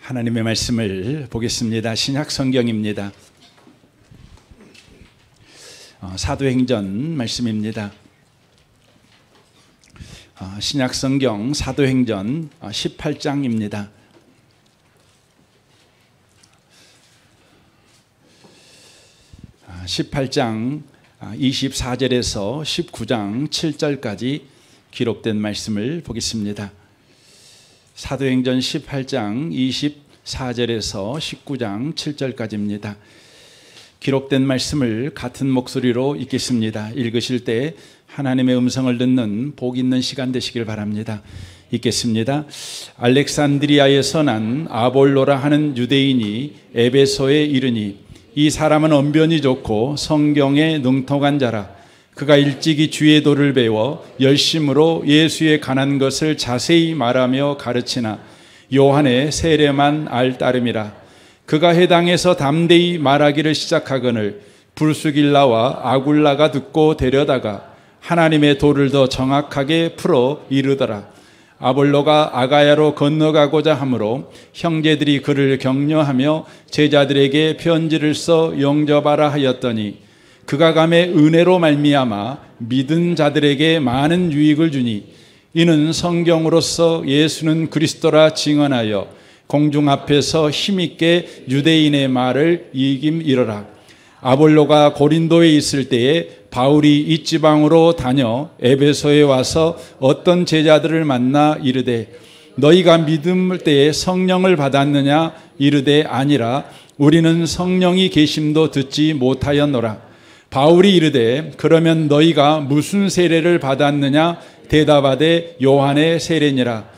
하나님의 말씀을 보겠습니다. 신약 성경입니다. 사도행전 말씀입니다. 신약 성경 사도행전 18장입니다. 18장 24절에서 19장 7절까지 기록된 말씀을 보겠습니다. 사도행전 18장 24절에서 19장 7절까지입니다. 기록된 말씀을 같은 목소리로 읽겠습니다. 읽으실 때 하나님의 음성을 듣는 복 있는 시간 되시길 바랍니다. 읽겠습니다. 알렉산드리아에서 난 아볼로라 하는 유대인이 에베소에 이르니 이 사람은 언변이 좋고 성경에 능통한 자라. 그가 일찍이 주의 도를 배워 열심으로 예수에 관한 것을 자세히 말하며 가르치나 요한의 세례만 알 따름이라. 그가 해당에서 담대히 말하기를 시작하거늘 불수길라와 아굴라가 듣고 데려다가 하나님의 도를 더 정확하게 풀어 이르더라. 아볼로가 아가야로 건너가고자 하므로 형제들이 그를 격려하며 제자들에게 편지를 써 영접하라 하였더니 그가 감에 은혜로 말미암아 믿은 자들에게 많은 유익을 주니 이는 성경으로서 예수는 그리스도라 증언하여 공중 앞에서 힘있게 유대인의 말을 이김이러라. 아볼로가 고린도에 있을 때에 바울이 이 지방으로 다녀 에베소에 와서 어떤 제자들을 만나 이르되 너희가 믿을 때에 성령을 받았느냐 이르되 아니라 우리는 성령이 계심도 듣지 못하였노라. 바울이 이르되 그러면 너희가 무슨 세례를 받았느냐 대답하되 요한의 세례니라.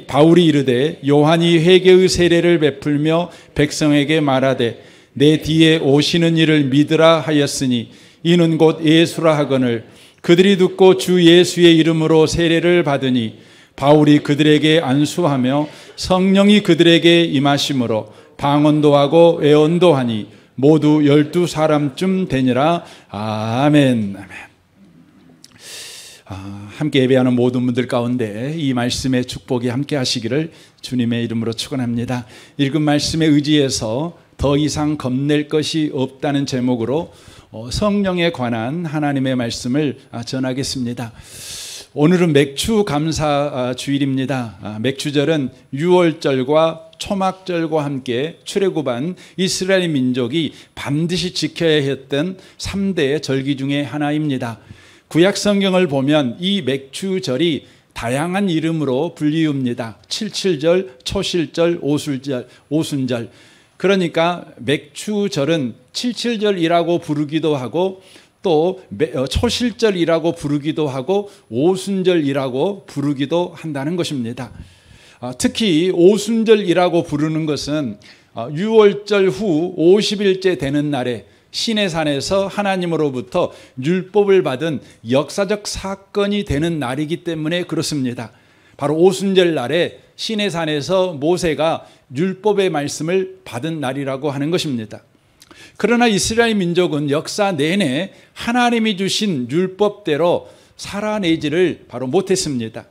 바울이 이르되 요한이 회개의 세례를 베풀며 백성에게 말하되 내 뒤에 오시는 이를 믿으라 하였으니 이는 곧 예수라 하거늘 그들이 듣고 주 예수의 이름으로 세례를 받으니 바울이 그들에게 안수하며 성령이 그들에게 임하심으로 방언도 하고 애언도 하니 모두 12사람쯤 되니라. 아멘. 함께 예배하는 모든 분들 가운데 이 말씀의 축복이 함께 하시기를 주님의 이름으로 축원합니다. 읽은 말씀에 의지해서 더 이상 겁낼 것이 없다는 제목으로 성령에 관한 하나님의 말씀을 전하겠습니다. 오늘은 맥주 감사 주일입니다. 맥주절은 유월절과 초막절과 함께 출애굽한 이스라엘 민족이 반드시 지켜야 했던 3대 절기 중에 하나입니다. 구약 성경을 보면 이 맥주절이 다양한 이름으로 불리웁니다. 칠칠절, 초실절, 오순절. 그러니까 맥주절은 칠칠절이라고 부르기도 하고 또 초실절이라고 부르기도 하고 오순절이라고 부르기도 한다는 것입니다. 특히 오순절이라고 부르는 것은 유월절 후 50일째 되는 날에 시내산에서 하나님으로부터 율법을 받은 역사적 사건이 되는 날이기 때문에 그렇습니다. 바로 오순절 날에 시내산에서 모세가 율법의 말씀을 받은 날이라고 하는 것입니다. 그러나 이스라엘 민족은 역사 내내 하나님이 주신 율법대로 살아내지를 바로 못했습니다.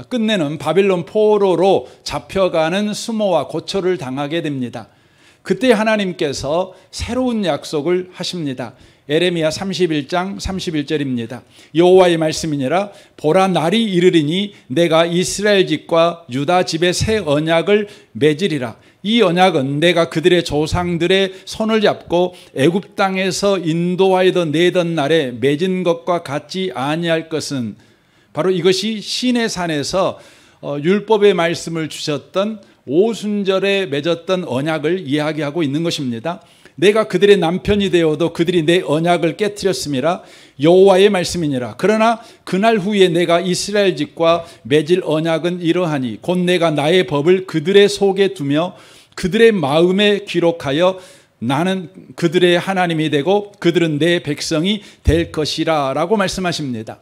끝내는 바빌론 포로로 잡혀가는 수모와 고초를 당하게 됩니다. 그때 하나님께서 새로운 약속을 하십니다. 에레미야 31장 31절입니다. 여호와의 말씀이니라. 보라 날이 이르리니 내가 이스라엘 집과 유다 집에 새 언약을 맺으리라. 이 언약은 내가 그들의 조상들의 손을 잡고 애굽 땅에서 인도하여 내던 날에 맺은 것과 같지 아니할 것은 바로 이것이 시내산에서 율법의 말씀을 주셨던 오순절에 맺었던 언약을 이야기하고 있는 것입니다. 내가 그들의 남편이 되어도 그들이 내 언약을 깨뜨렸음이라. 여호와의 말씀이니라. 그러나 그날 후에 내가 이스라엘 집과 맺을 언약은 이러하니 곧 내가 나의 법을 그들의 속에 두며 그들의 마음에 기록하여 나는 그들의 하나님이 되고 그들은 내 백성이 될 것이라 라고 말씀하십니다.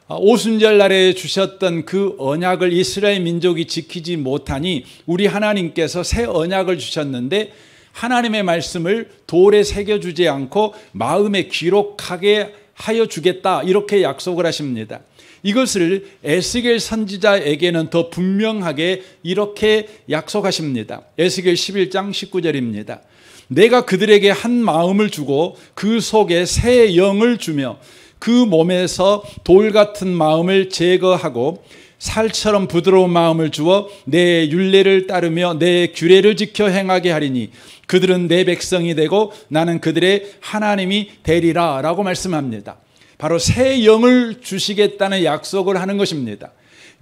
오순절 날에 주셨던 그 언약을 이스라엘 민족이 지키지 못하니 우리 하나님께서 새 언약을 주셨는데 하나님의 말씀을 돌에 새겨주지 않고 마음에 기록하게 하여 주겠다 이렇게 약속을 하십니다. 이것을 에스겔 선지자에게는 더 분명하게 이렇게 약속하십니다. 에스겔 11장 19절입니다. 내가 그들에게 한 마음을 주고 그 속에 새 영을 주며 그 몸에서 돌 같은 마음을 제거하고 살처럼 부드러운 마음을 주어 내 율례를 따르며 내 규례를 지켜 행하게 하리니 그들은 내 백성이 되고 나는 그들의 하나님이 되리라 라고 말씀합니다. 바로 새 영을 주시겠다는 약속을 하는 것입니다.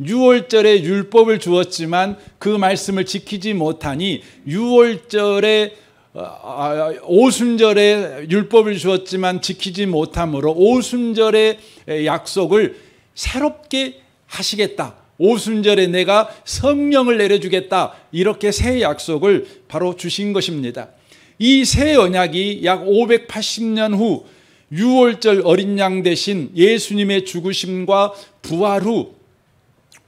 6월절에 율법을 주었지만 그 말씀을 지키지 못하니 6월절에 오순절에 율법을 주었지만 지키지 못함으로 오순절의 약속을 새롭게 하시겠다. 오순절에 내가 성령을 내려주겠다. 이렇게 새 약속을 바로 주신 것입니다. 이 새 언약이 약 580년 후 6월절 어린 양 대신 예수님의 죽으심과 부활 후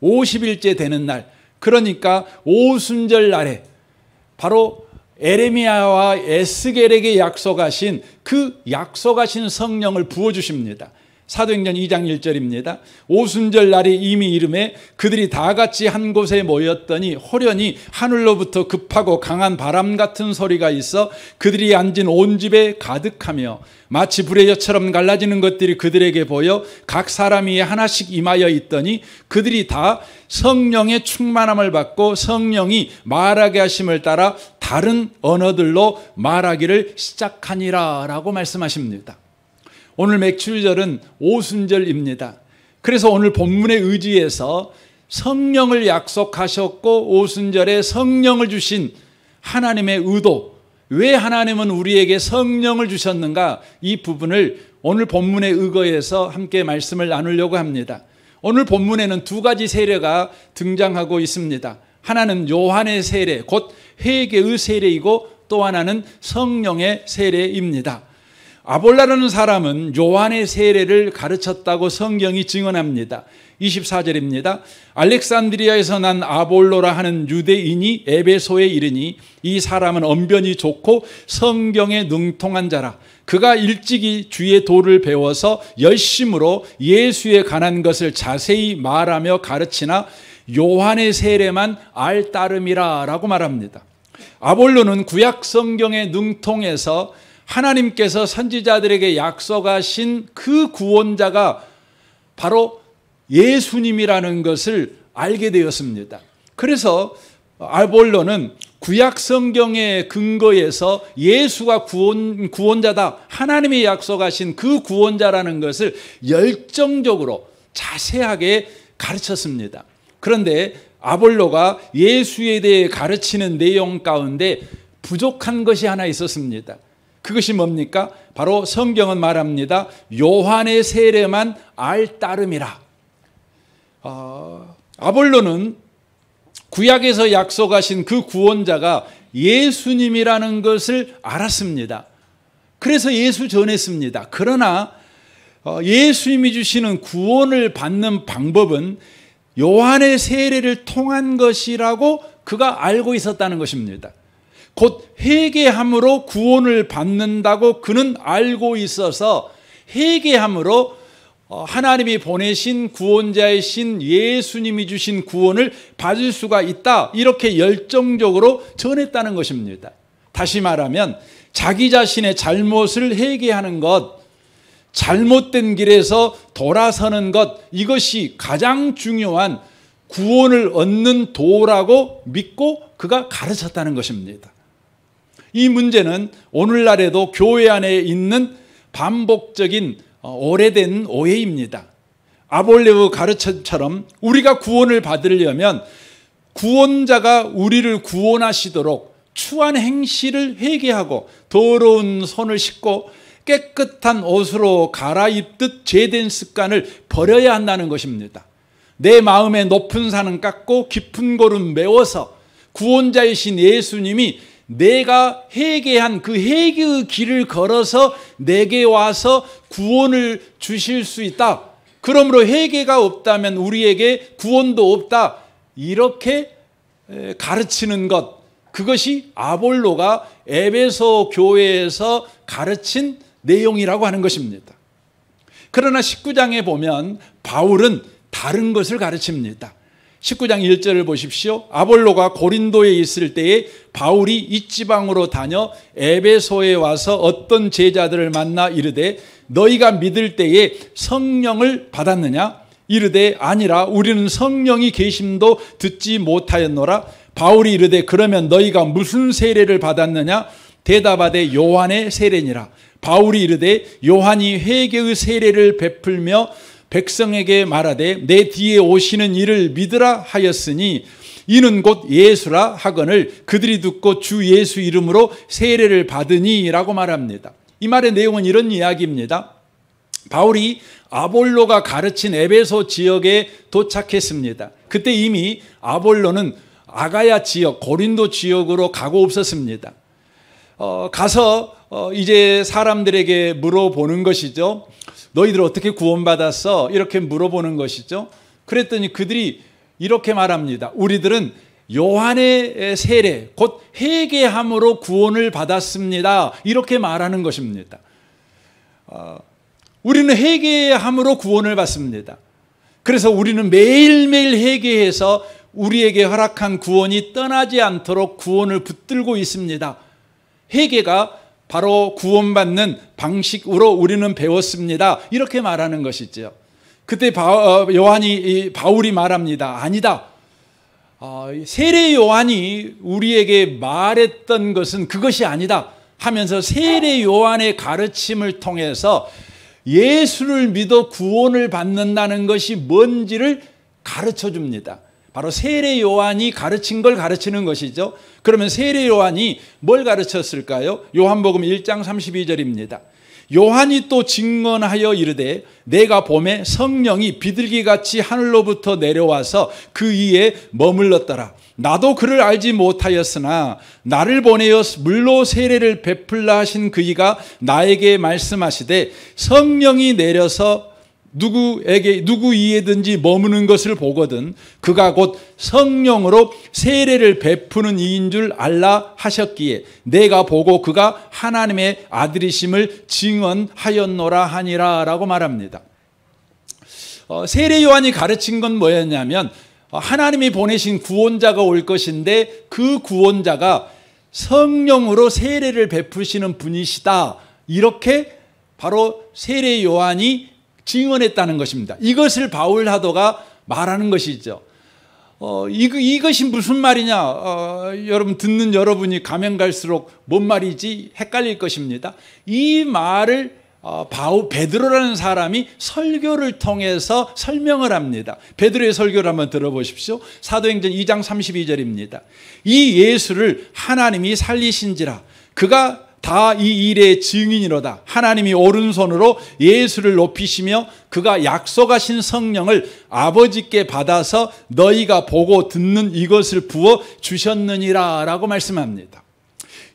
50일째 되는 날, 그러니까 오순절 날에 바로 에레미야와 에스겔에게 약속하신 그 약속하신 성령을 부어주십니다. 사도행전 2장 1절입니다. 오순절 날이 이미 이름에 그들이 다 같이 한 곳에 모였더니 호련히 하늘로부터 급하고 강한 바람 같은 소리가 있어 그들이 앉은 온 집에 가득하며 마치 불의 젖처럼 갈라지는 것들이 그들에게 보여 각 사람이 하나씩 임하여 있더니 그들이 다 성령의 충만함을 받고 성령이 말하게 하심을 따라 다른 언어들로 말하기를 시작하니라 라고 말씀하십니다. 오늘 맥추리절은 오순절입니다. 그래서 오늘 본문에 의지해서 성령을 약속하셨고 오순절에 성령을 주신 하나님의 의도, 왜 하나님은 우리에게 성령을 주셨는가, 이 부분을 오늘 본문에 의거해서 함께 말씀을 나누려고 합니다. 오늘 본문에는 두 가지 세례가 등장하고 있습니다. 하나는 요한의 세례, 곧 회개의 세례이고 또 하나는 성령의 세례입니다. 아볼라라는 사람은 요한의 세례를 가르쳤다고 성경이 증언합니다. 24절입니다. 알렉산드리아에서 난 아볼로라 하는 유대인이 에베소에 이르니 이 사람은 언변이 좋고 성경에 능통한 자라. 그가 일찍이 주의 도를 배워서 열심으로 예수에 관한 것을 자세히 말하며 가르치나 요한의 세례만 알 따름이라 라고 말합니다. 아볼로는 구약 성경에 능통해서 하나님께서 선지자들에게 약속하신 그 구원자가 바로 예수님이라는 것을 알게 되었습니다. 그래서 아볼로는 구약 성경의 근거에서 예수가 구원자다, 하나님이 약속하신 그 구원자라는 것을 열정적으로 자세하게 가르쳤습니다. 그런데 아볼로가 예수에 대해 가르치는 내용 가운데 부족한 것이 하나 있었습니다. 그것이 뭡니까? 바로 성경은 말합니다. 요한의 세례만 알 따름이라. 아볼로는 구약에서 약속하신 그 구원자가 예수님이라는 것을 알았습니다. 그래서 예수 전했습니다. 그러나 예수님이 주시는 구원을 받는 방법은 요한의 세례를 통한 것이라고 그가 알고 있었다는 것입니다. 곧 회개함으로 구원을 받는다고 그는 알고 있어서 회개함으로 하나님이 보내신 구원자이신 예수님이 주신 구원을 받을 수가 있다, 이렇게 열정적으로 전했다는 것입니다. 다시 말하면 자기 자신의 잘못을 회개하는 것, 잘못된 길에서 돌아서는 것, 이것이 가장 중요한 구원을 얻는 도라고 믿고 그가 가르쳤다는 것입니다. 이 문제는 오늘날에도 교회 안에 있는 반복적인 오래된 오해입니다. 아볼로의 가르침처럼 우리가 구원을 받으려면 구원자가 우리를 구원하시도록 추한 행실을 회개하고 더러운 손을 씻고 깨끗한 옷으로 갈아입듯 죄된 습관을 버려야 한다는 것입니다. 내 마음의 높은 산은 깎고 깊은 골은 메워서 구원자이신 예수님이 내가 회개한 그 회개의 길을 걸어서 내게 와서 구원을 주실 수 있다. 그러므로 회개가 없다면 우리에게 구원도 없다. 이렇게 가르치는 것, 그것이 아볼로가 에베소 교회에서 가르친 내용이라고 하는 것입니다. 그러나 19장에 보면 바울은 다른 것을 가르칩니다. 19장 1절을 보십시오. 아볼로가 고린도에 있을 때에 바울이 이 지방으로 다녀 에베소에 와서 어떤 제자들을 만나 이르되 너희가 믿을 때에 성령을 받았느냐? 이르되 아니라 우리는 성령이 계심도 듣지 못하였노라. 바울이 이르되 그러면 너희가 무슨 세례를 받았느냐? 대답하되 요한의 세례니라. 바울이 이르되 요한이 회개의 세례를 베풀며 백성에게 말하되 내 뒤에 오시는 이를 믿으라 하였으니 이는 곧 예수라 하거늘 그들이 듣고 주 예수 이름으로 세례를 받으니 라고 말합니다. 이 말의 내용은 이런 이야기입니다. 바울이 아볼로가 가르친 에베소 지역에 도착했습니다. 그때 이미 아볼로는 아가야 지역, 고린도 지역으로 가고 없었습니다. 가서 이제 사람들에게 물어보는 것이죠. 너희들 어떻게 구원받았어? 이렇게 물어보는 것이죠. 그랬더니 그들이 이렇게 말합니다. 우리들은 요한의 세례, 곧 회개함으로 구원을 받았습니다. 이렇게 말하는 것입니다. 우리는 회개함으로 구원을 받습니다. 그래서 우리는 매일매일 회개해서 우리에게 허락한 구원이 떠나지 않도록 구원을 붙들고 있습니다. 회개가 바로 구원받는 방식으로 우리는 배웠습니다. 이렇게 말하는 것이죠. 그때 바울이 말합니다. 아니다. 세례 요한이 우리에게 말했던 것은 그것이 아니다 하면서 세례 요한의 가르침을 통해서 예수를 믿어 구원을 받는다는 것이 뭔지를 가르쳐 줍니다. 바로 세례 요한이 가르친 걸 가르치는 것이죠. 그러면 세례 요한이 뭘 가르쳤을까요? 요한복음 1장 32절입니다. 요한이 또 증언하여 이르되 내가 보매 성령이 비둘기같이 하늘로부터 내려와서 그 위에 머물렀더라. 나도 그를 알지 못하였으나 나를 보내어 물로 세례를 베풀라 하신 그이가 나에게 말씀하시되 성령이 내려서 누구 위에든지 머무는 것을 보거든 그가 곧 성령으로 세례를 베푸는 이인 줄 알라 하셨기에 내가 보고 그가 하나님의 아들이심을 증언하였노라 하니라 라고 말합니다. 세례 요한이 가르친 건 뭐였냐면 하나님이 보내신 구원자가 올 것인데 그 구원자가 성령으로 세례를 베푸시는 분이시다. 이렇게 바로 세례 요한이 증언했다는 것입니다. 이것을 바울 사도가 말하는 것이죠. 이것이 무슨 말이냐? 여러분 듣는 여러분이 가면 갈수록 뭔 말이지 헷갈릴 것입니다. 이 말을 베드로라는 사람이 설교를 통해서 설명을 합니다. 베드로의 설교를 한번 들어보십시오. 사도행전 2장 32절입니다. 이 예수를 하나님이 살리신지라 그가 다 이 일의 증인이로다. 하나님이 오른손으로 예수를 높이시며 그가 약속하신 성령을 아버지께 받아서 너희가 보고 듣는 이것을 부어 주셨느니라 라고 말씀합니다.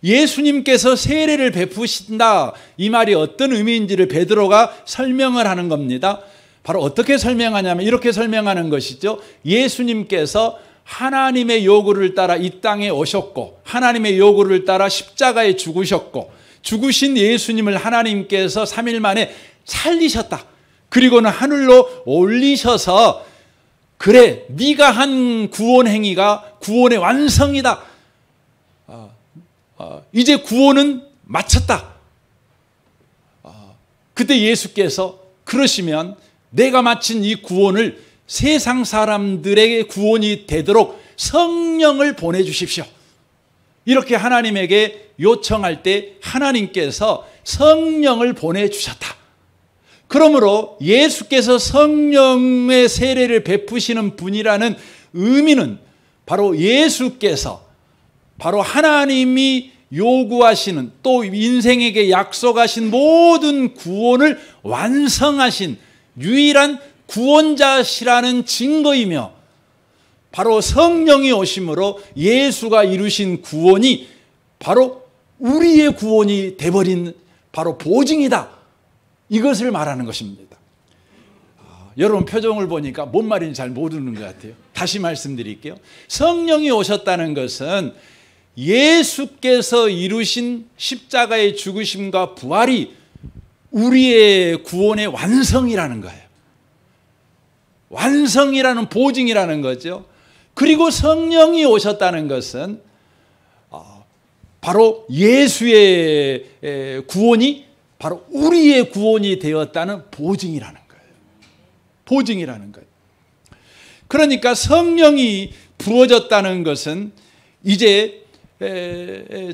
예수님께서 세례를 베푸신다. 이 말이 어떤 의미인지를 베드로가 설명을 하는 겁니다. 바로 어떻게 설명하냐면 이렇게 설명하는 것이죠. 예수님께서 하나님의 요구를 따라 이 땅에 오셨고 하나님의 요구를 따라 십자가에 죽으셨고 죽으신 예수님을 하나님께서 3일 만에 살리셨다. 그리고는 하늘로 올리셔서 그래 네가 한 구원 행위가 구원의 완성이다. 이제 구원은 마쳤다. 그때 예수께서 그러시면 내가 마친 이 구원을 세상 사람들에게 구원이 되도록 성령을 보내주십시오. 이렇게 하나님에게 요청할 때 하나님께서 성령을 보내주셨다. 그러므로 예수께서 성령의 세례를 베푸시는 분이라는 의미는 바로 예수께서 바로 하나님이 요구하시는 또 인생에게 약속하신 모든 구원을 완성하신 유일한 구원자시라는 증거이며 바로 성령이 오심으로 예수가 이루신 구원이 바로 우리의 구원이 되어버린 바로 보증이다. 이것을 말하는 것입니다. 여러분 표정을 보니까 뭔 말인지 잘 모르는 것 같아요. 다시 말씀드릴게요. 성령이 오셨다는 것은 예수께서 이루신 십자가의 죽으심과 부활이 우리의 구원의 완성이라는 거예요. 완성이라는 보증이라는 거죠. 그리고 성령이 오셨다는 것은 바로 예수의 구원이 바로 우리의 구원이 되었다는 보증이라는 거예요. 보증이라는 거예요. 그러니까 성령이 부어졌다는 것은 이제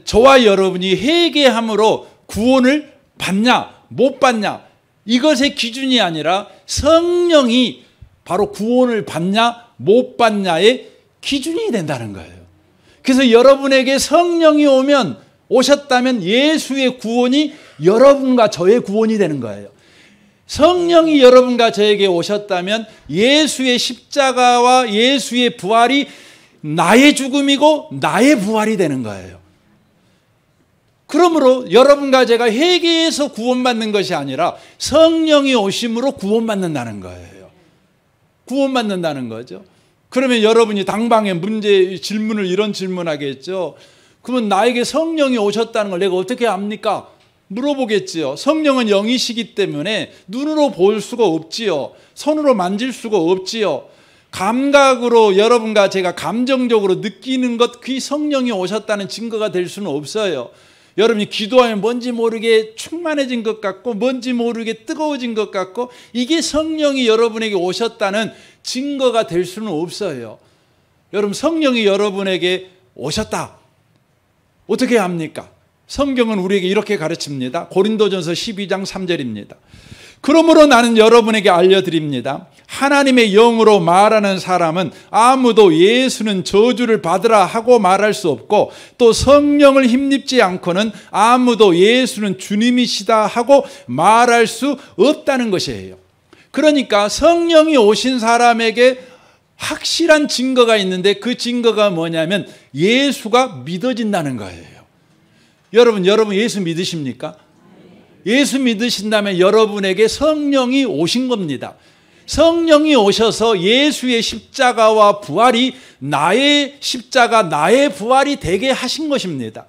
저와 여러분이 회개함으로 구원을 받냐 못 받냐 이것의 기준이 아니라 성령이 바로 구원을 받냐 못 받냐의 기준이 된다는 거예요. 그래서 여러분에게 성령이 오셨다면 예수의 구원이 여러분과 저의 구원이 되는 거예요. 성령이 여러분과 저에게 오셨다면 예수의 십자가와 예수의 부활이 나의 죽음이고 나의 부활이 되는 거예요. 그러므로 여러분과 제가 회개해서 구원받는 것이 아니라 성령이 오심으로 구원받는다는 거예요. 구원받는다는 거죠. 그러면 여러분이 당방에 질문을 이런 질문하겠죠. 그러면 나에게 성령이 오셨다는 걸 내가 어떻게 압니까? 물어보겠지요. 성령은 영이시기 때문에 눈으로 볼 수가 없지요. 손으로 만질 수가 없지요. 감각으로 여러분과 제가 감정적으로 느끼는 것, 그 성령이 오셨다는 증거가 될 수는 없어요. 여러분이 기도하면 뭔지 모르게 충만해진 것 같고 뭔지 모르게 뜨거워진 것 같고 이게 성령이 여러분에게 오셨다는 증거가 될 수는 없어요. 여러분 성령이 여러분에게 오셨다. 어떻게 합니까? 성경은 우리에게 이렇게 가르칩니다. 고린도전서 12장 3절입니다. 그러므로 나는 여러분에게 알려드립니다. 하나님의 영으로 말하는 사람은 아무도 예수는 저주를 받으라 하고 말할 수 없고 또 성령을 힘입지 않고는 아무도 예수는 주님이시다 하고 말할 수 없다는 것이에요. 그러니까 성령이 오신 사람에게 확실한 증거가 있는데 그 증거가 뭐냐면 예수가 믿어진다는 거예요. 여러분 예수 믿으십니까? 예수 믿으신다면 여러분에게 성령이 오신 겁니다. 성령이 오셔서 예수의 십자가와 부활이 나의 십자가, 나의 부활이 되게 하신 것입니다.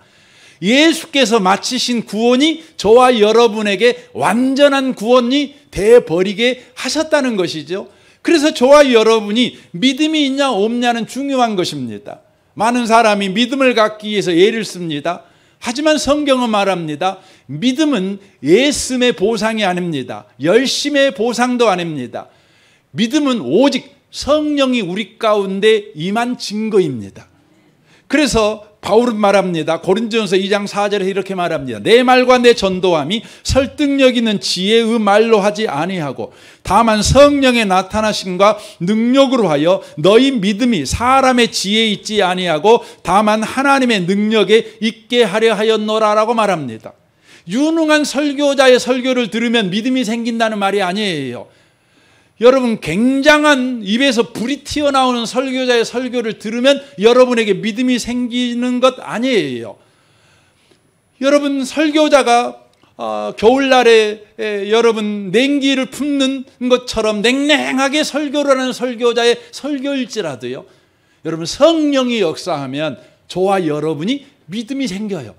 예수께서 마치신 구원이 저와 여러분에게 완전한 구원이 되어버리게 하셨다는 것이죠. 그래서 저와 여러분이 믿음이 있냐 없냐는 중요한 것입니다. 많은 사람이 믿음을 갖기 위해서 예를 씁니다. 하지만 성경은 말합니다. 믿음은 예씀의 보상이 아닙니다. 열심의 보상도 아닙니다. 믿음은 오직 성령이 우리 가운데 임한 증거입니다. 그래서 바울은 말합니다. 고린도전서 2장 4절에 이렇게 말합니다. 내 말과 내 전도함이 설득력 있는 지혜의 말로 하지 아니하고 다만 성령의 나타나심과 능력으로 하여 너희 믿음이 사람의 지혜에 있지 아니하고 다만 하나님의 능력에 있게 하려 하였노라라고 말합니다. 유능한 설교자의 설교를 들으면 믿음이 생긴다는 말이 아니에요. 여러분 굉장한 입에서 불이 튀어나오는 설교자의 설교를 들으면 여러분에게 믿음이 생기는 것 아니에요. 여러분 설교자가 겨울날에 여러분 냉기를 품는 것처럼 냉랭하게 설교를 하는 설교자의 설교일지라도요. 여러분 성령이 역사하면 저와 여러분이 믿음이 생겨요.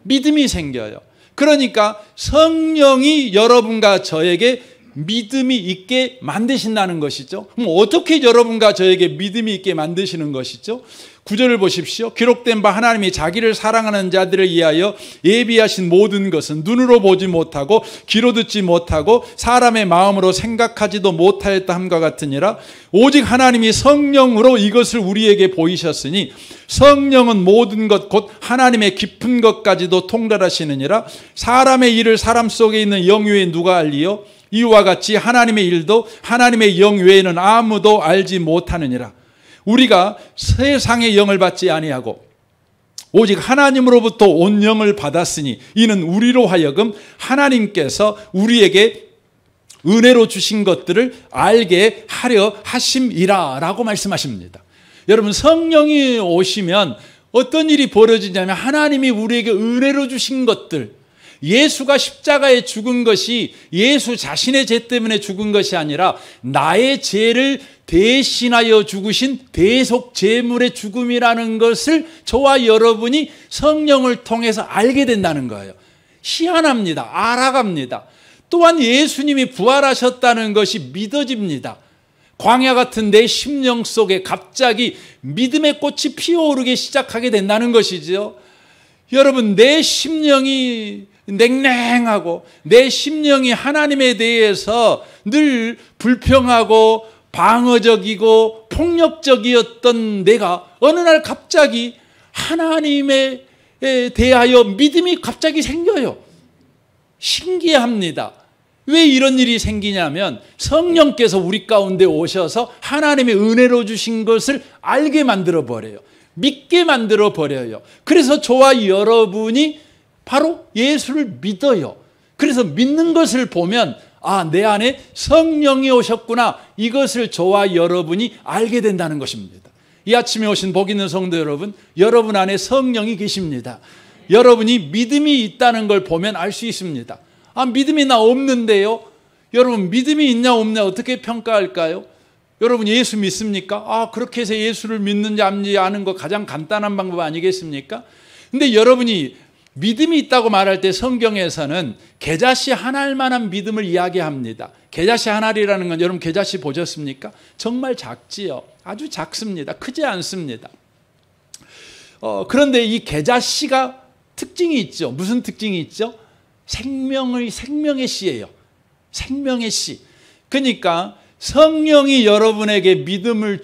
믿음이 생겨요. 그러니까 성령이 여러분과 저에게 믿음이 있게 만드신다는 것이죠. 그럼 어떻게 여러분과 저에게 믿음이 있게 만드시는 것이죠? 9절을 보십시오. 기록된 바 하나님이 자기를 사랑하는 자들을 위하여 예비하신 모든 것은 눈으로 보지 못하고 귀로 듣지 못하고 사람의 마음으로 생각하지도 못하였다 함과 같으니라. 오직 하나님이 성령으로 이것을 우리에게 보이셨으니 성령은 모든 것 곧 하나님의 깊은 것까지도 통달하시느니라. 사람의 일을 사람 속에 있는 영 외에 누가 알리요? 이와 같이 하나님의 일도 하나님의 영 외에는 아무도 알지 못하느니라. 우리가 세상의 영을 받지 아니하고 오직 하나님으로부터 온 영을 받았으니 이는 우리로 하여금 하나님께서 우리에게 은혜로 주신 것들을 알게 하려 하심이라 라고 말씀하십니다. 여러분 성령이 오시면 어떤 일이 벌어지냐면 하나님이 우리에게 은혜로 주신 것들, 예수가 십자가에 죽은 것이 예수 자신의 죄 때문에 죽은 것이 아니라 나의 죄를 대신하여 죽으신 대속 제물의 죽음이라는 것을 저와 여러분이 성령을 통해서 알게 된다는 거예요. 희한합니다. 알아갑니다. 또한 예수님이 부활하셨다는 것이 믿어집니다. 광야 같은 내 심령 속에 갑자기 믿음의 꽃이 피어오르기 시작하게 된다는 것이지요. 여러분, 내 심령이 냉랭하고 내 심령이 하나님에 대해서 늘 불평하고 방어적이고 폭력적이었던 내가 어느 날 갑자기 하나님에 대하여 믿음이 갑자기 생겨요. 신기합니다. 왜 이런 일이 생기냐면 성령께서 우리 가운데 오셔서 하나님의 은혜로 주신 것을 알게 만들어 버려요. 믿게 만들어 버려요. 그래서 저와 여러분이 바로 예수를 믿어요. 그래서 믿는 것을 보면 아, 내 안에 성령이 오셨구나, 이것을 저와 여러분이 알게 된다는 것입니다. 이 아침에 오신 복 있는 성도 여러분, 여러분 안에 성령이 계십니다. 여러분이 믿음이 있다는 걸 보면 알 수 있습니다. 아, 믿음이 나 없는데요? 여러분, 믿음이 있냐 없냐 어떻게 평가할까요? 여러분, 예수 믿습니까? 아, 그렇게 해서 예수를 믿는지 아닌지 아는 거 가장 간단한 방법 아니겠습니까? 근데 여러분이 믿음이 있다고 말할 때 성경에서는 겨자씨 한 알만한 믿음을 이야기합니다. 겨자씨 한 알이라는 건 여러분 겨자씨 보셨습니까? 정말 작지요. 아주 작습니다. 크지 않습니다. 그런데 이 겨자씨가 특징이 있죠. 무슨 특징이 있죠? 생명의 씨예요. 생명의 씨. 그러니까 성령이 여러분에게 믿음을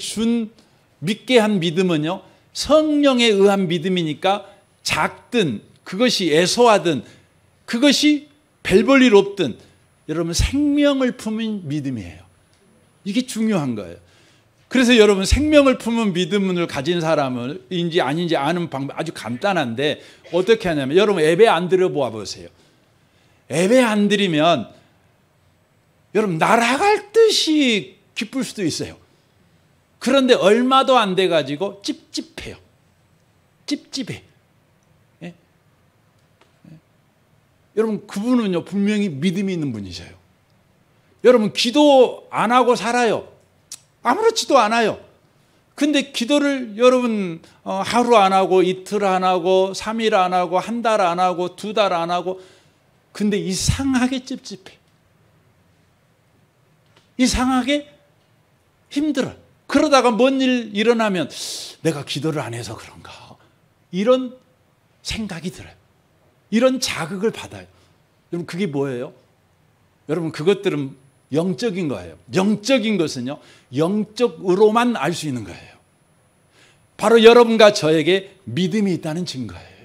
믿게 한 믿음은요, 성령에 의한 믿음이니까 작든 그것이 애소하든 그것이 별 볼 일 없든 여러분 생명을 품은 믿음이에요. 이게 중요한 거예요. 그래서 여러분, 생명을 품은 믿음을 가진 사람인지 아닌지 아는 방법 아주 간단한데 어떻게 하냐면, 여러분 예배 안 드려 보세요. 예배 안 드리면 여러분 날아갈 듯이 기쁠 수도 있어요. 그런데 얼마도 안 돼가지고 찝찝해요. 찝찝해. 예? 여러분, 그분은요 분명히 믿음이 있는 분이세요. 여러분, 기도 안 하고 살아요. 아무렇지도 않아요. 근데 기도를 여러분 하루 안 하고 이틀 안 하고 3일 안 하고 한 달 안 하고 2달 안 하고, 근데 이상하게 찝찝해. 이상하게 힘들어. 그러다가 뭔 일 일어나면 내가 기도를 안 해서 그런가, 이런 생각이 들어요. 이런 자극을 받아요. 여러분, 그게 뭐예요? 여러분, 그것들은 영적인 거예요. 영적인 것은요, 영적으로만 알 수 있는 거예요. 바로 여러분과 저에게 믿음이 있다는 증거예요.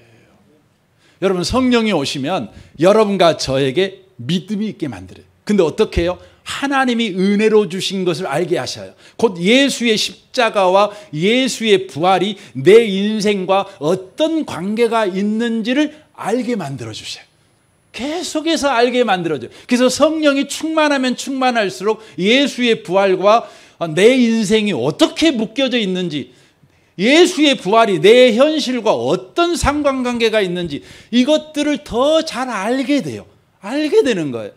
여러분, 성령이 오시면 여러분과 저에게 믿음이 있게 만들어요. 근데 어떻게 해요? 하나님이 은혜로 주신 것을 알게 하셔요. 곧 예수의 십자가와 예수의 부활이 내 인생과 어떤 관계가 있는지를 알게 만들어 주셔요. 계속해서 알게 만들어줘요. 그래서 성령이 충만하면 충만할수록 예수의 부활과 내 인생이 어떻게 묶여져 있는지, 예수의 부활이 내 현실과 어떤 상관관계가 있는지, 이것들을 더 잘 알게 돼요. 알게 되는 거예요.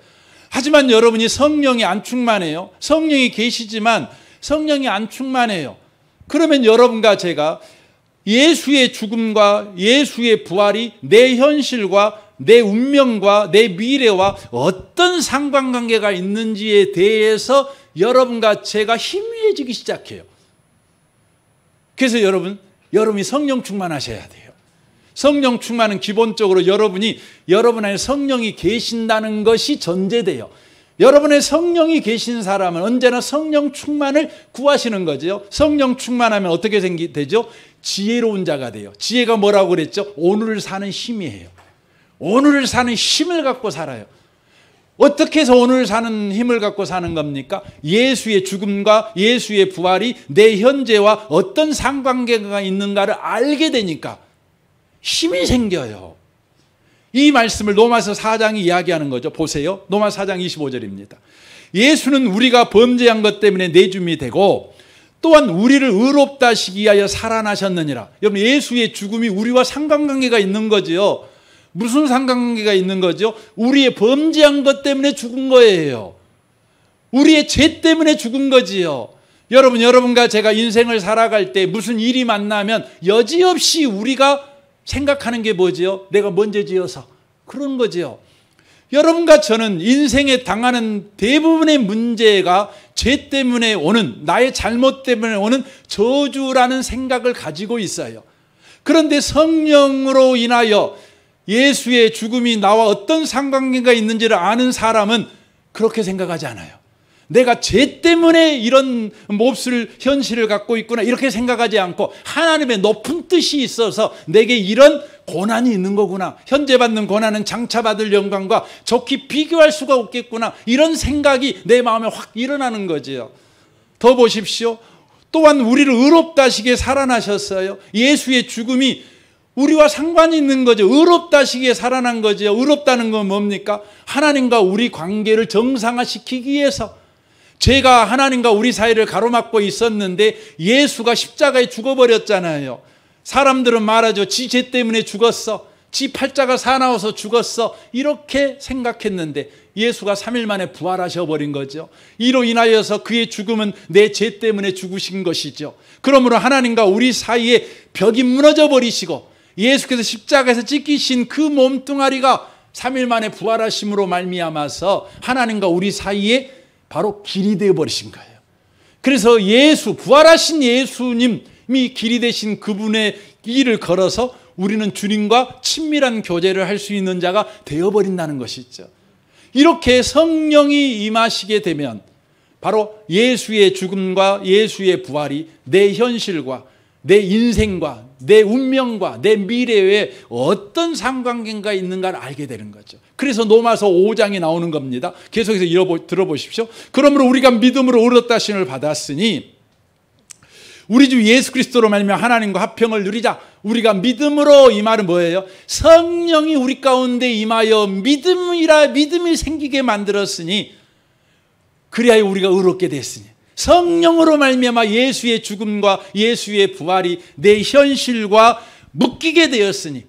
하지만 여러분이 성령이 안 충만해요. 성령이 계시지만 성령이 안 충만해요. 그러면 여러분과 제가 예수의 죽음과 예수의 부활이 내 현실과 내 운명과 내 미래와 어떤 상관관계가 있는지에 대해서 여러분과 제가 희미해지기 시작해요. 그래서 여러분이 성령 충만하셔야 돼요. 성령 충만은 기본적으로 여러분 안에 성령이 계신다는 것이 전제돼요. 여러분의 성령이 계신 사람은 언제나 성령 충만을 구하시는 거죠. 성령 충만하면 어떻게 되죠? 지혜로운 자가 돼요. 지혜가 뭐라고 그랬죠? 오늘을 사는 힘이에요. 오늘을 사는 힘을 갖고 살아요. 어떻게 해서 오늘 사는 힘을 갖고 사는 겁니까? 예수의 죽음과 예수의 부활이 내 현재와 어떤 상관관계가 있는가를 알게 되니까 힘이 생겨요. 이 말씀을 로마서 4장이 이야기하는 거죠. 보세요. 로마서 4장 25절입니다. 예수는 우리가 범죄한 것 때문에 내줌이 되고 또한 우리를 의롭다 하시기 위하여 살아나셨느니라. 여러분, 예수의 죽음이 우리와 상관관계가 있는 거지요. 무슨 상관관계가 있는 거죠? 우리의 범죄한 것 때문에 죽은 거예요. 우리의 죄 때문에 죽은 거지요. 여러분과 제가 인생을 살아갈 때 무슨 일이 만나면 여지없이 우리가 생각하는 게 뭐지요? 내가 뭔 죄 지어서 그런 거지요. 여러분과 저는 인생에 당하는 대부분의 문제가 죄 때문에 오는, 나의 잘못 때문에 오는 저주라는 생각을 가지고 있어요. 그런데 성령으로 인하여 예수의 죽음이 나와 어떤 상관관계가 있는지를 아는 사람은 그렇게 생각하지 않아요. 내가 죄 때문에 이런 몹쓸 현실을 갖고 있구나 이렇게 생각하지 않고 하나님의 높은 뜻이 있어서 내게 이런 고난이 있는 거구나, 현재 받는 고난은 장차 받을 영광과 좋게 비교할 수가 없겠구나, 이런 생각이 내 마음에 확 일어나는 거지요. 더 보십시오. 또한 우리를 의롭다 하시기에 살아나셨어요. 예수의 죽음이 우리와 상관이 있는 거죠. 의롭다 하시기에 살아난 거죠. 의롭다는 건 뭡니까? 하나님과 우리 관계를 정상화시키기 위해서. 죄가 하나님과 우리 사이를 가로막고 있었는데 예수가 십자가에 죽어버렸잖아요. 사람들은 말하죠. 지 죄 때문에 죽었어, 지 팔자가 사나워서 죽었어, 이렇게 생각했는데 예수가 3일 만에 부활하셔버린 거죠. 이로 인하여서 그의 죽음은 내 죄 때문에 죽으신 것이죠. 그러므로 하나님과 우리 사이에 벽이 무너져 버리시고 예수께서 십자가에서 찢기신 그 몸뚱아리가 3일 만에 부활하심으로 말미암아서 하나님과 우리 사이에 바로 길이 되어 버리신 거예요. 그래서 예수, 부활하신 예수님이 길이 되신 그분의 길을 걸어서 우리는 주님과 친밀한 교제를 할 수 있는 자가 되어버린다는 것이죠. 이렇게 성령이 임하시게 되면 바로 예수의 죽음과 예수의 부활이 내 현실과 내 인생과 내 운명과 내 미래에 어떤 상관관계가 있는가를 알게 되는 거죠. 그래서 로마서 5장에 나오는 겁니다. 계속해서 들어보십시오. 그러므로 우리가 믿음으로 의롭다 하심을 받았으니 우리 주 예수 그리스도로 말미암아 하나님과 화평을 누리자. 우리가 믿음으로, 이 말은 뭐예요? 성령이 우리 가운데 임하여 믿음이 생기게 만들었으니 그리하여 우리가 의롭게 됐으니, 성령으로 말미암아 예수의 죽음과 예수의 부활이 내 현실과 묶이게 되었으니,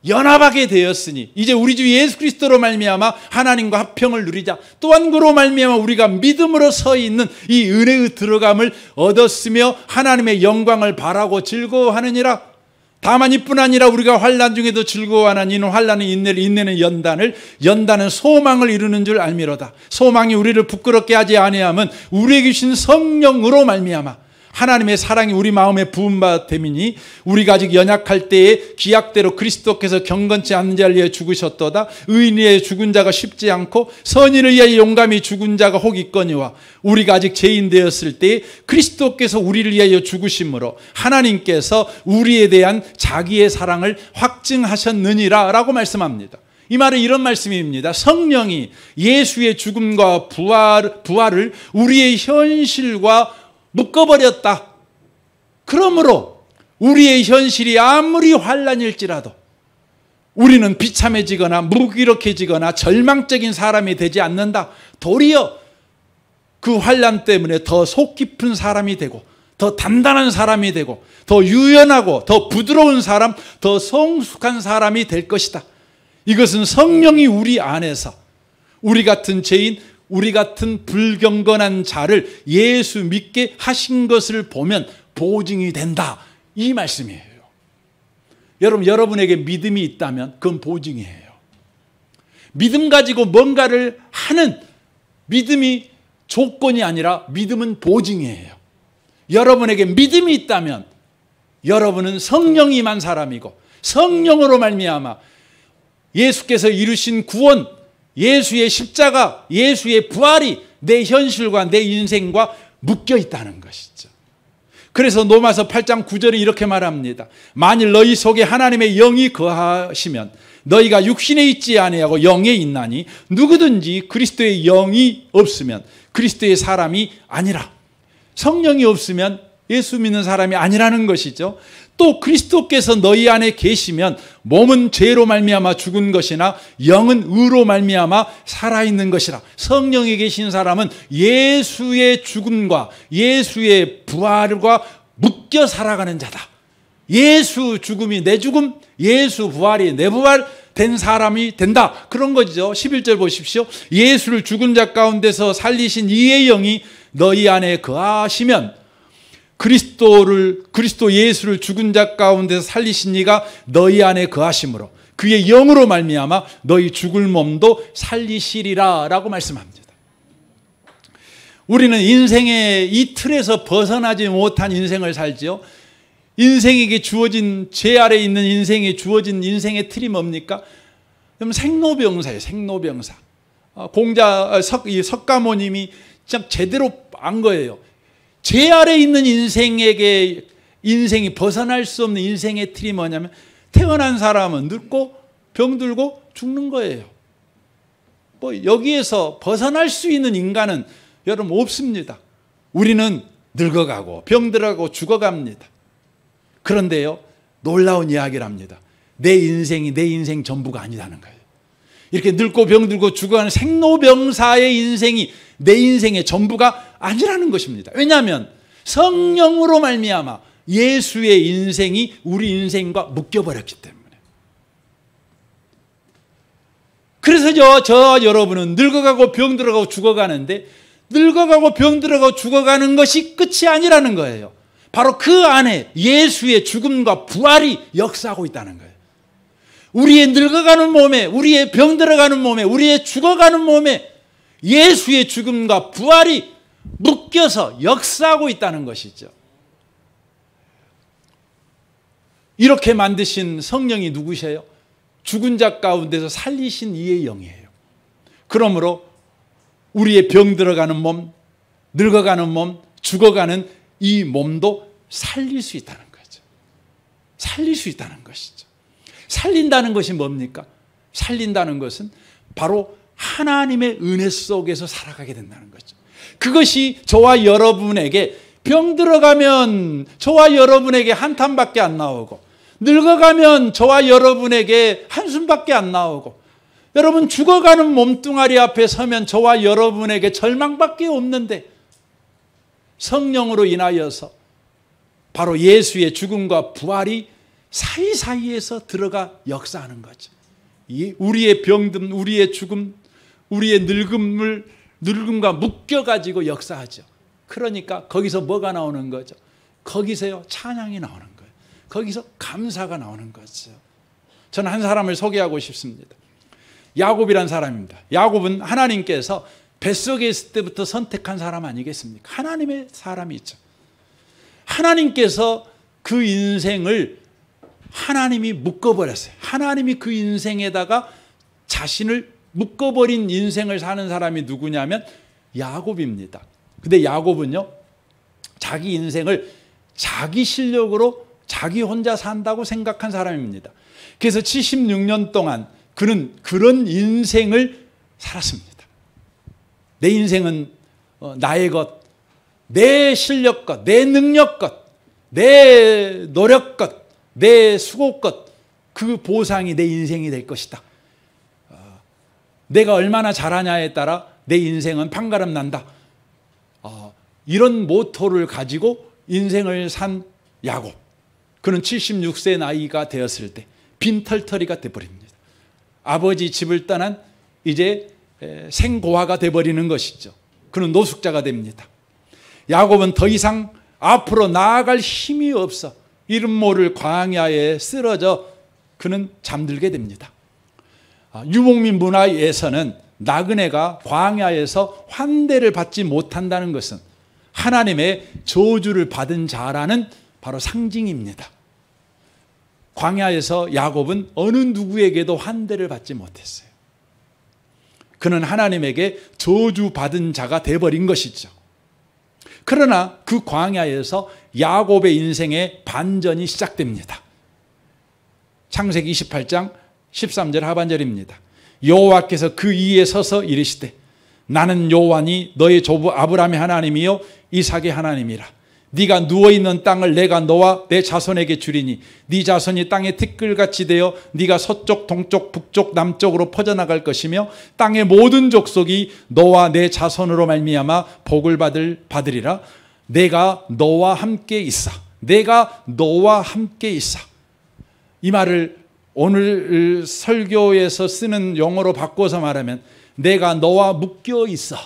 연합하게 되었으니 이제 우리 주 예수 그리스도로 말미암아 하나님과 화평을 누리자. 또한 그로 말미암아 우리가 믿음으로 서 있는 이 은혜의 들어감을 얻었으며 하나님의 영광을 바라고 즐거워하느니라. 다만 이뿐 아니라 우리가 환난 중에도 즐거워하나니 이는 환난은 인내를, 인내는 연단은 소망을 이루는 줄 알미로다. 소망이 우리를 부끄럽게 하지 아니하면 우리에게 주신 성령으로 말미암아 하나님의 사랑이 우리 마음에 부음바 됨이니 우리가 아직 연약할 때에 기약대로 그리스도께서 경건치 않는 자를 위해 죽으셨도다. 의인을 위해 죽은 자가 쉽지 않고 선인을 위하여 용감히 죽은 자가 혹 있거니와 우리가 아직 죄인 되었을 때에 그리스도께서 우리를 위하여 죽으심으로 하나님께서 우리에 대한 자기의 사랑을 확증하셨느니라 라고 말씀합니다. 이 말은 이런 말씀입니다. 성령이 예수의 죽음과 부활을 우리의 현실과 묶어버렸다. 그러므로 우리의 현실이 아무리 환난일지라도 우리는 비참해지거나 무기력해지거나 절망적인 사람이 되지 않는다. 도리어 그 환난 때문에 더 속 깊은 사람이 되고 더 단단한 사람이 되고 더 유연하고 더 부드러운 사람, 더 성숙한 사람이 될 것이다. 이것은 성령이 우리 안에서 우리 같은 죄인, 우리 같은 불경건한 자를 예수 믿게 하신 것을 보면 보증이 된다. 이 말씀이에요. 여러분에게 믿음이 있다면 그건 보증이에요. 믿음 가지고 뭔가를 하는 믿음이 조건이 아니라 믿음은 보증이에요. 여러분에게 믿음이 있다면 여러분은 성령이 임한 사람이고 성령으로 말미암아 예수께서 이루신 구원, 예수의 십자가, 예수의 부활이 내 현실과 내 인생과 묶여 있다는 것이죠. 그래서 로마서 8장 9절에 이렇게 말합니다. 만일 너희 속에 하나님의 영이 거하시면 너희가 육신에 있지 아니하고 영에 있나니 누구든지 그리스도의 영이 없으면 그리스도의 사람이 아니라. 성령이 없으면 예수 믿는 사람이 아니라는 것이죠. 또 그리스도께서 너희 안에 계시면 몸은 죄로 말미암아 죽은 것이나 영은 의로 말미암아 살아있는 것이라. 성령에 계신 사람은 예수의 죽음과 예수의 부활과 묶여 살아가는 자다. 예수 죽음이 내 죽음, 예수 부활이 내 부활 된 사람이 된다. 그런 거죠. 11절 보십시오. 예수를 죽은 자 가운데서 살리신 이의 영이 너희 안에 거하시면 그리스도 예수를 죽은 자 가운데서 살리신 이가 너희 안에 거하심으로 그의 영으로 말미암아 너희 죽을 몸도 살리시리라 라고 말씀합니다. 우리는 인생의 이 틀에서 벗어나지 못한 인생을 살지요. 인생에게 주어진, 죄 아래 있는 인생에 주어진 인생의 틀이 뭡니까? 그럼 생로병사예요. 생로병사. 석가모님이 진짜 제대로 안 거예요. 죄 아래 있는 인생에게, 인생이 벗어날 수 없는 인생의 틀이 뭐냐면 태어난 사람은 늙고 병들고 죽는 거예요. 뭐 여기에서 벗어날 수 있는 인간은 여러분 없습니다. 우리는 늙어가고 병들어가고 죽어갑니다. 그런데요, 놀라운 이야기를 합니다. 내 인생이 내 인생 전부가 아니라는 거예요. 이렇게 늙고 병들고 죽어가는 생로병사의 인생이 내 인생의 전부가 아니라는 것입니다. 왜냐하면 성령으로 말미암아 예수의 인생이 우리 인생과 묶여버렸기 때문에. 그래서 저 여러분은 늙어가고 병들어가고 죽어가는데, 늙어가고 병들어가고 죽어가는 것이 끝이 아니라는 거예요. 바로 그 안에 예수의 죽음과 부활이 역사하고 있다는 거예요. 우리의 늙어가는 몸에, 우리의 병들어가는 몸에, 우리의 죽어가는 몸에 예수의 죽음과 부활이 묶여서 역사하고 있다는 것이죠. 이렇게 만드신 성령이 누구세요? 죽은 자 가운데서 살리신 이의 영이에요. 그러므로 우리의 병들어가는 몸, 늙어가는 몸, 죽어가는 이 몸도 살릴 수 있다는 거죠. 살릴 수 있다는 것이죠. 살린다는 것이 뭡니까? 살린다는 것은 바로 하나님의 은혜 속에서 살아가게 된다는 거죠. 그것이 저와 여러분에게 병들어가면 저와 여러분에게 한탄밖에 안 나오고, 늙어가면 저와 여러분에게 한숨밖에 안 나오고, 여러분 죽어가는 몸뚱아리 앞에 서면 저와 여러분에게 절망밖에 없는데, 성령으로 인하여서 바로 예수의 죽음과 부활이 사이사이에서 들어가 역사하는 거죠. 우리의 병듦, 우리의 죽음, 우리의 늙음과 묶여가지고 역사하죠. 그러니까 거기서 뭐가 나오는 거죠? 거기서요, 찬양이 나오는 거예요. 거기서 감사가 나오는 거죠. 저는 한 사람을 소개하고 싶습니다. 야곱이란 사람입니다. 야곱은 하나님께서 뱃속에 있을 때부터 선택한 사람 아니겠습니까? 하나님의 사람이죠. 하나님께서 그 인생을 하나님이 묶어버렸어요. 하나님이 그 인생에다가 자신을 묶어버린 인생을 사는 사람이 누구냐면 야곱입니다. 근데 야곱은요, 자기 인생을 자기 실력으로 자기 혼자 산다고 생각한 사람입니다. 그래서 76년 동안 그는 그런 인생을 살았습니다. 내 인생은 나의 것, 내 실력 것, 내 능력 것, 내 노력 것, 내 수고 것, 그 보상이 내 인생이 될 것이다. 내가 얼마나 잘하냐에 따라 내 인생은 판가름 난다. 이런 모토를 가지고 인생을 산 야곱. 그는 76세 나이가 되었을 때 빈털터리가 되어버립니다. 아버지 집을 떠난 이제 생고아가 되어버리는 것이죠. 그는 노숙자가 됩니다. 야곱은 더 이상 앞으로 나아갈 힘이 없어 이름 모를 광야에 쓰러져 그는 잠들게 됩니다. 유목민 문화에서는 나그네가 광야에서 환대를 받지 못한다는 것은 하나님의 저주를 받은 자라는 바로 상징입니다. 광야에서 야곱은 어느 누구에게도 환대를 받지 못했어요. 그는 하나님에게 저주받은 자가 되어버린 것이죠. 그러나 그 광야에서 야곱의 인생의 반전이 시작됩니다. 창세기 28장 13절 하반절입니다. 여호와께서 그 위에 서서 이르시되 나는 여호와니 너의 조부 아브라함의 하나님이요 이삭의 하나님이라. 네가 누워있는 땅을 내가 너와 내 자손에게 주리니 네 자손이 땅의 티끌같이 되어 네가 서쪽 동쪽 북쪽 남쪽으로 퍼져나갈 것이며 땅의 모든 족속이 너와 내 자손으로 말미암아 복을 받으리라. 내가 너와 함께 있어. 내가 너와 함께 있어. 이 말을 오늘 설교에서 쓰는 용어로 바꿔서 말하면 내가 너와 묶여 있어.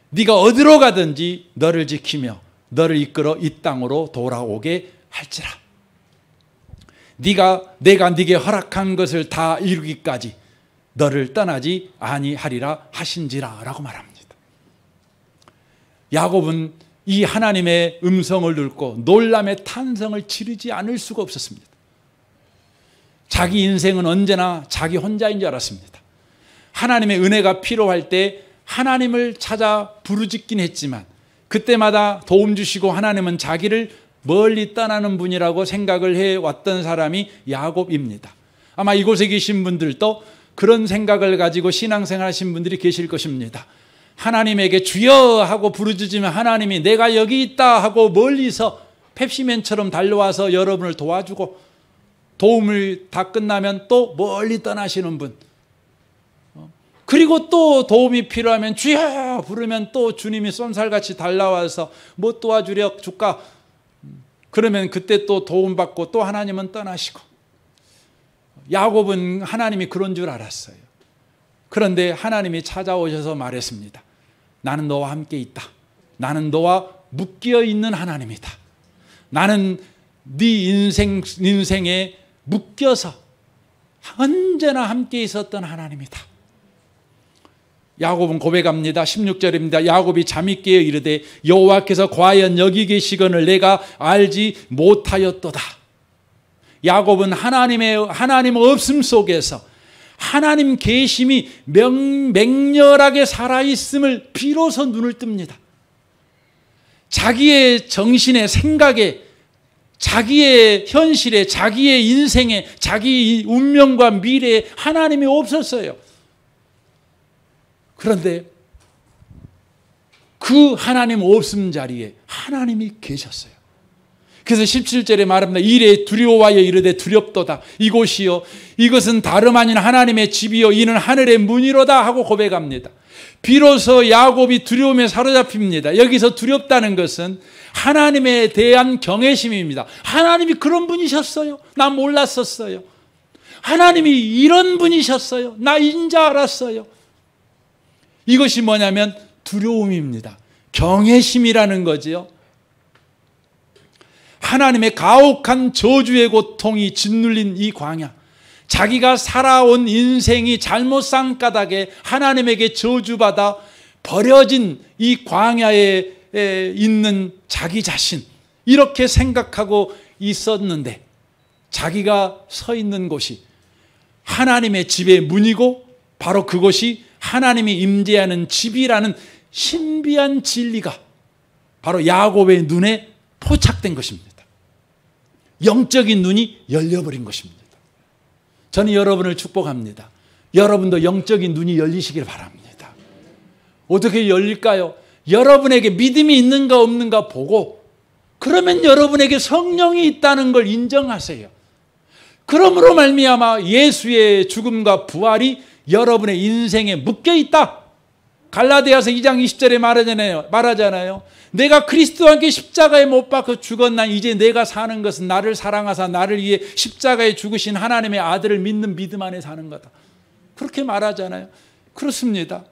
네가 어디로 가든지 너를 지키며 너를 이끌어 이 땅으로 돌아오게 할지라. 내가 네게 허락한 것을 다 이루기까지 너를 떠나지 아니하리라 하신지라 라고 말합니다. 야곱은 이 하나님의 음성을 듣고 놀람의 탄성을 지르지 않을 수가 없었습니다. 자기 인생은 언제나 자기 혼자인 줄 알았습니다. 하나님의 은혜가 필요할 때 하나님을 찾아 부르짖긴 했지만 그때마다 도움 주시고 하나님은 자기를 멀리 떠나는 분이라고 생각을 해왔던 사람이 야곱입니다. 아마 이곳에 계신 분들도 그런 생각을 가지고 신앙생활 하신 분들이 계실 것입니다. 하나님에게 주여 하고 부르짖으면 하나님이 내가 여기 있다 하고 멀리서 펩시맨처럼 달려와서 여러분을 도와주고 도움을 다 끝나면 또 멀리 떠나시는 분, 그리고 또 도움이 필요하면 주여 부르면 또 주님이 쏜살같이 달려와서 뭐 도와주려 줄까? 그러면 그때 또 도움받고 또 하나님은 떠나시고. 야곱은 하나님이 그런 줄 알았어요. 그런데 하나님이 찾아오셔서 말했습니다. 나는 너와 함께 있다. 나는 너와 묶여 있는 하나님이다. 나는 네 인생에 묶여서 언제나 함께 있었던 하나님이다. 야곱은 고백합니다. 16절입니다. 야곱이 잠이 깨어 이르되 여호와께서 과연 여기 계시거늘 내가 알지 못하였도다. 야곱은 하나님 없음 속에서 하나님 계심이 맹렬하게 살아있음을 비로소 눈을 뜹니다. 자기의 정신에 생각에 자기의 현실에 자기의 인생에 자기 운명과 미래에 하나님이 없었어요. 그런데 그 하나님 없음 자리에 하나님이 계셨어요. 그래서 17절에 말합니다. 이래 두려워하여 이르되 두렵도다. 이곳이요 이것은 다름 아닌 하나님의 집이요 이는 하늘의 문이로다 하고 고백합니다. 비로소 야곱이 두려움에 사로잡힙니다. 여기서 두렵다는 것은 하나님에 대한 경외심입니다. 하나님이 그런 분이셨어요. 나 몰랐었어요. 하나님이 이런 분이셨어요. 나 인자 알았어요. 이것이 뭐냐면 두려움입니다. 경외심이라는 거지요. 하나님의 가혹한 저주의 고통이 짓눌린 이 광야, 자기가 살아온 인생이 잘못 산 까닭에 하나님에게 저주받아 버려진 이 광야에 있는 자기 자신, 이렇게 생각하고 있었는데 자기가 서 있는 곳이 하나님의 집의 문이고 바로 그것이 하나님이 임재하는 집이라는 신비한 진리가 바로 야곱의 눈에 포착된 것입니다. 영적인 눈이 열려버린 것입니다. 저는 여러분을 축복합니다. 여러분도 영적인 눈이 열리시길 바랍니다. 어떻게 열릴까요? 여러분에게 믿음이 있는가 없는가 보고, 그러면 여러분에게 성령이 있다는 걸 인정하세요. 그러므로 말미암아 예수의 죽음과 부활이 여러분의 인생에 묶여 있다. 갈라디아서 2장 20절에 말하잖아요. 내가 그리스도와 함께 십자가에 못 박혀 죽었나 이제 내가 사는 것은 나를 사랑하사 나를 위해 십자가에 죽으신 하나님의 아들을 믿는 믿음 안에 사는 거다. 그렇게 말하잖아요. 그렇습니다.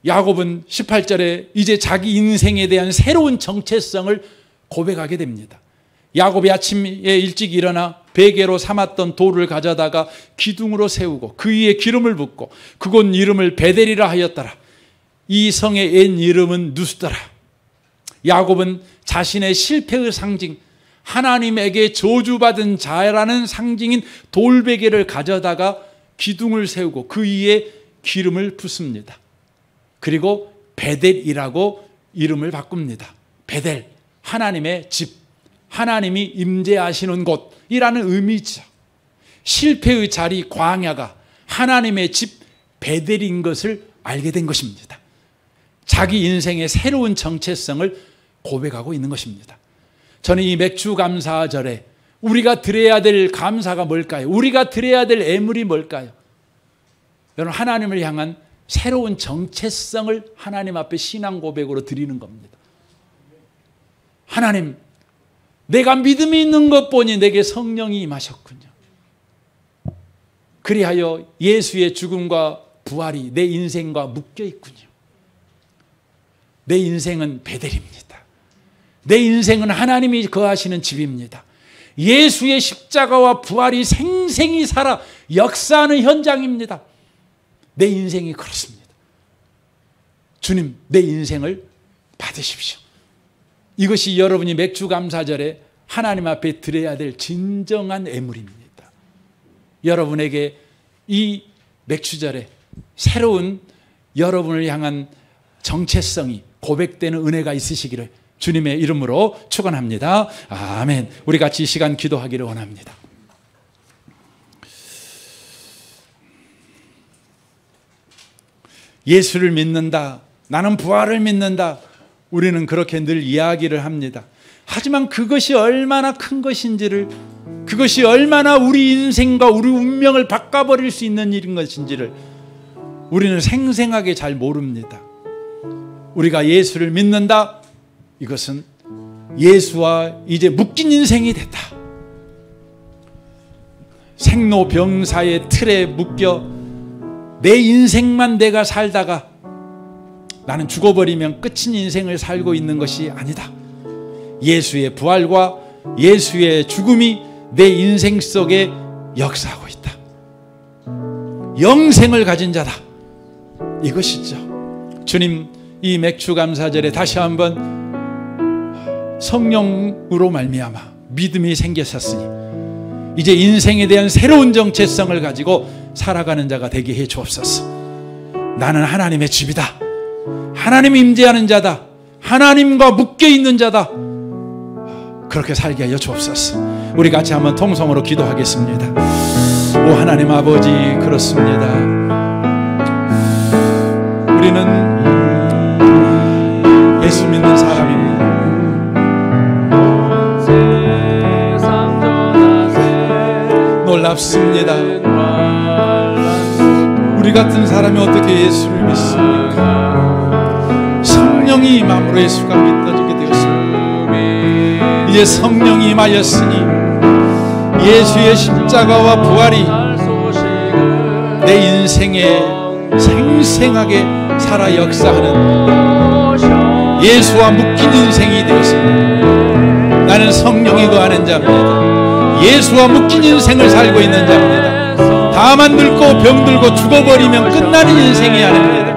야곱은 18절에 이제 자기 인생에 대한 새로운 정체성을 고백하게 됩니다. 야곱이 아침에 일찍 일어나 베개로 삼았던 돌을 가져다가 기둥으로 세우고 그 위에 기름을 붓고 그곳 이름을 베델이라 하였더라. 이 성의 옛 이름은 누스더라. 야곱은 자신의 실패의 상징, 하나님에게 저주받은 자라는 상징인 돌베개를 가져다가 기둥을 세우고 그 위에 기름을 붓습니다. 그리고 베델이라고 이름을 바꿉니다. 베델, 하나님의 집, 하나님이 임재하시는 곳이라는 의미죠. 실패의 자리 광야가 하나님의 집 베델인 것을 알게 된 것입니다. 자기 인생의 새로운 정체성을 고백하고 있는 것입니다. 저는 이 맥주 감사절에 우리가 드려야 될 감사가 뭘까요? 우리가 드려야 될 애물이 뭘까요? 여러분, 하나님을 향한 새로운 정체성을 하나님 앞에 신앙 고백으로 드리는 겁니다. 하나님, 내가 믿음이 있는 것 보니 내게 성령이 임하셨군요. 그리하여 예수의 죽음과 부활이 내 인생과 묶여 있군요. 내 인생은 베델입니다. 내 인생은 하나님이 거하시는 집입니다. 예수의 십자가와 부활이 생생히 살아 역사하는 현장입니다. 내 인생이 그렇습니다. 주님, 내 인생을 받으십시오. 이것이 여러분이 맥주 감사절에 하나님 앞에 드려야 될 진정한 애물입니다. 여러분에게 이 맥주절에 새로운 여러분을 향한 정체성이 고백되는 은혜가 있으시기를 주님의 이름으로 축원합니다. 아멘. 우리 같이 이 시간 기도하기를 원합니다. 예수를 믿는다, 나는 부활을 믿는다, 우리는 그렇게 늘 이야기를 합니다. 하지만 그것이 얼마나 큰 것인지를, 그것이 얼마나 우리 인생과 우리 운명을 바꿔버릴 수 있는 일인 것인지를 우리는 생생하게 잘 모릅니다. 우리가 예수를 믿는다, 이것은 예수와 이제 묶인 인생이 됐다. 생로병사의 틀에 묶여 내 인생만 내가 살다가 나는 죽어버리면 끝인 인생을 살고 있는 것이 아니다. 예수의 부활과 예수의 죽음이 내 인생 속에 역사하고 있다. 영생을 가진 자다. 이것이죠. 주님, 이 맥주 감사절에 다시 한번 성령으로 말미암아 믿음이 생겼었으니 이제 인생에 대한 새로운 정체성을 가지고 살아가는 자가 되게 해 주옵소서. 나는 하나님의 집이다, 하나님이 임재하는 자다, 하나님과 묶여있는 자다, 그렇게 살게 하여 주옵소서. 우리 같이 한번 통성으로 기도하겠습니다. 오 하나님 아버지, 그렇습니다. 우리는 예수 믿는 사람입니다. 놀랍습니다. 우리 같은 사람이 어떻게 예수를 믿습니까? 성령이 임함으로 예수가 믿어지게 되었습니다. 이제 성령이 임하였으니 예수의 십자가와 부활이 내 인생에 생생하게 살아 역사하는 예수와 묶인 인생이 되었습니다. 나는 성령이 거하는 자입니다. 예수와 묶인 인생을 살고 있는 자입니다. 다만 늙고 병들고 죽어버리면 끝나는 인생이 아닙니다.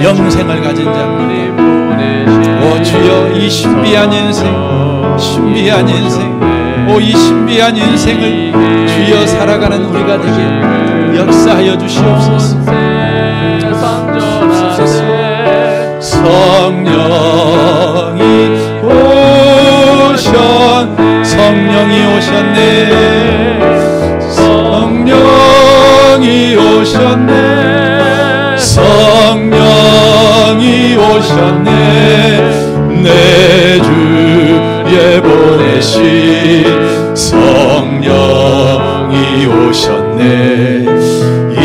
영생을 가진 자입니다. 오 주여, 이 신비한 인생, 신비한 인생, 오 이 신비한 인생을 주여 살아가는 우리가 되게 역사하여 주시옵소서. 성령이 성령이 오셨네, 성령이 오셨네, 성령이 오셨네, 내 주에 보내신 성령이 오셨네. 이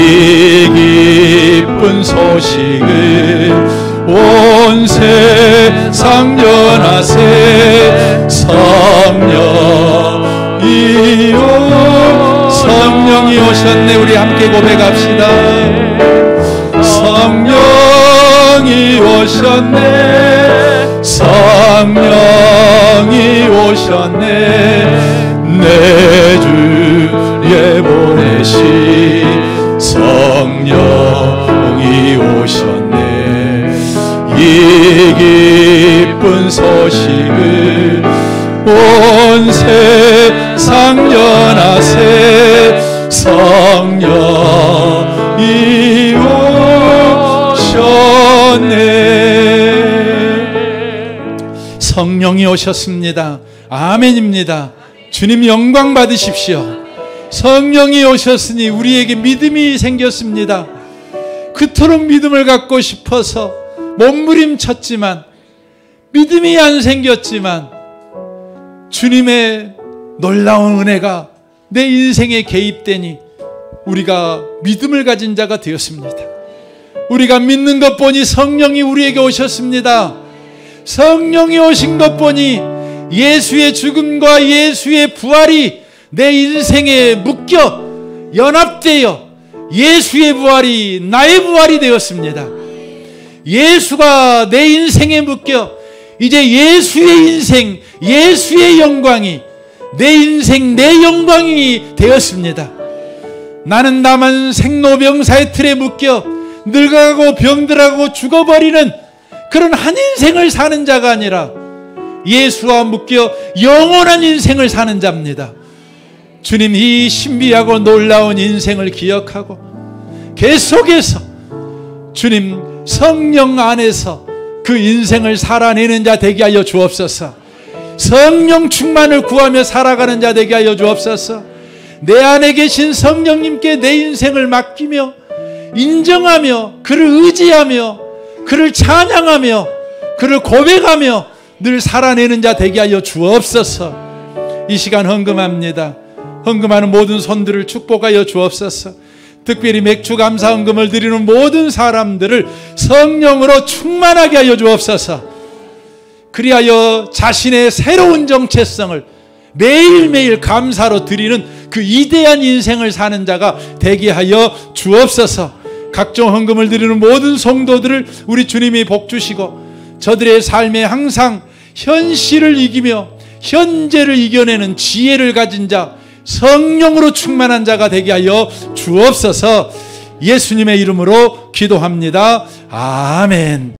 기쁜 소식을 온 세상 전하세. 성령이 오셨네. 우리 함께 고백합시다. 성령이 오셨네, 성령이 오셨네, 내 주에 보내신 성령이 오셨네. 이 기쁜 소식을 온 세상 전하세. 성령이 오셨네. 성령이 오셨습니다. 아멘입니다. 주님 영광 받으십시오. 성령이 오셨으니 우리에게 믿음이 생겼습니다. 그토록 믿음을 갖고 싶어서 몸부림쳤지만 믿음이 안 생겼지만 주님의 놀라운 은혜가 내 인생에 개입되니 우리가 믿음을 가진 자가 되었습니다. 우리가 믿는 것 보니 성령이 우리에게 오셨습니다. 성령이 오신 것 보니 예수의 죽음과 예수의 부활이 내 인생에 묶여 연합되어 예수의 부활이 나의 부활이 되었습니다. 예수가 내 인생에 묶여 이제 예수의 인생, 예수의 영광이 내 인생 내 영광이 되었습니다. 나는 다만 생로병사의 틀에 묶여 늙어가고 병들어가고 죽어버리는 그런 한 인생을 사는 자가 아니라 예수와 묶여 영원한 인생을 사는 자입니다. 주님, 이 신비하고 놀라운 인생을 기억하고 계속해서 주님 성령 안에서 그 인생을 살아내는 자 되게 하여 주옵소서. 성령 충만을 구하며 살아가는 자 되게 하여 주옵소서. 내 안에 계신 성령님께 내 인생을 맡기며 인정하며 그를 의지하며 그를 찬양하며 그를 고백하며 늘 살아내는 자 되게 하여 주옵소서. 이 시간 헌금합니다. 헌금하는 모든 손들을 축복하여 주옵소서. 특별히 맥주 감사 헌금을 드리는 모든 사람들을 성령으로 충만하게 하여 주옵소서. 그리하여 자신의 새로운 정체성을 매일매일 감사로 드리는 그 위대한 인생을 사는 자가 되게 하여 주옵소서. 각종 헌금을 드리는 모든 성도들을 우리 주님이 복주시고 저들의 삶에 항상 현실을 이기며 현재를 이겨내는 지혜를 가진 자, 성령으로 충만한 자가 되게 하여 주옵소서. 예수님의 이름으로 기도합니다. 아멘.